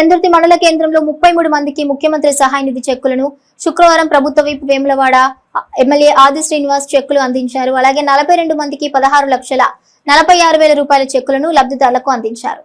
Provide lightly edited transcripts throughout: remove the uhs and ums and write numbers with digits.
చంద్రుతి మండల కేంద్రంలో 33 మందికి ముఖ్యమంత్రి సహాయ నిధి చెక్కులను శుక్రవారం ప్రభుత్వ విప్ వేములవాడ ఎమ్మెల్యే ఆది శ్రీనివాస్ చెక్కులు అందించారు. అలాగే 42 మందికి 16,46,000 రూపాయల చెక్కులను లబ్ధిదారులకు అందించారు.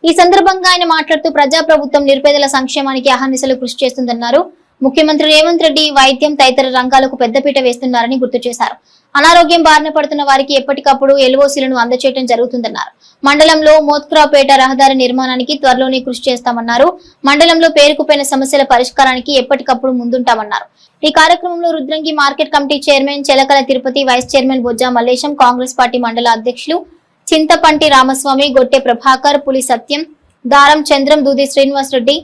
ఈ సందర్భంగా ఆయన మాట్లాడుతూ ప్రజాప్రభుత్వం నిరుపేదల సంక్షేమానికి అహర్నిశలు కృషి చేస్తుందన్నారు. ముఖ్యమంత్రి రేవంత్ రెడ్డి వైద్యం తదితర రంగాలకు పెద్దపీట వేస్తున్నారని గుర్తు చేశారు. అనారోగ్యం బారిన పడుతున్న వారికి ఎప్పటికప్పుడు ఎల్ఓసీలను అందజేయడం జరుగుతుందన్నారు. మండలంలో మోత్కురావుపేట రహదారి నిర్మాణానికి త్వరలోనే కృషి చేస్తామన్నారు. మండలంలో పేరుకుపోయిన సమస్యల పరిష్కారానికి ఎప్పటికప్పుడు ముందుంటామన్నారు. ఈ కార్యక్రమంలో Rudrangi market committee chairman Chelakala Tirupati, vice chairman Bojja Mallesham, Congress party మండల అధ్యక్షులు చింతపంటి రామస్వామి, గొట్టె ప్రభాకర్, పులి సత్యం, దారం చంద్రం, దూది శ్రీనివాస్ రెడ్డి,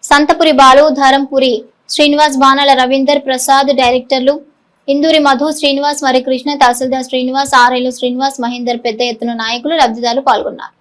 సంతపురి బాలు, ధరంపురి శ్రీనివాస్, బాణాల రవీందర్ ప్రసాద్, డైరెక్టర్లు ఇందూరి మధు, శ్రీనివాస్, మరికృష్ణ, తహసీల్దార్ శ్రీనివాస్, ఆర్ఐలు శ్రీనివాస్, మహేందర్, పెద్ద ఎత్తున నాయకులు, లబ్ధిదారులు పాల్గొన్నారు.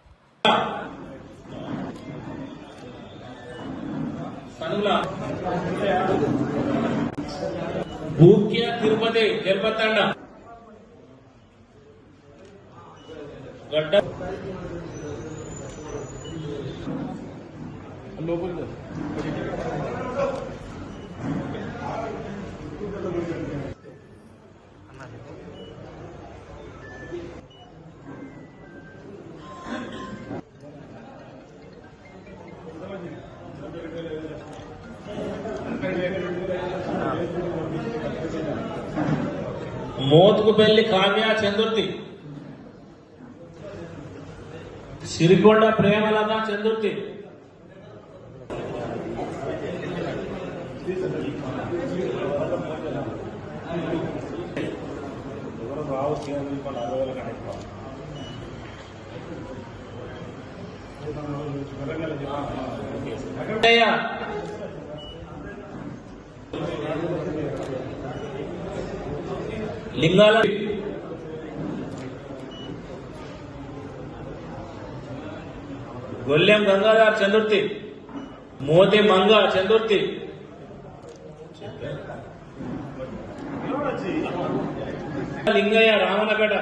మోత్కుపల్లి కావ్య చందుర్తి, సిరికొండ ప్రేమలత చందుర్తి, లింగాల గొల్లెం గంగాధర్ చందుర్తి, మోతి మంగ చందుర్తి, లింగయ్య రామనపేట,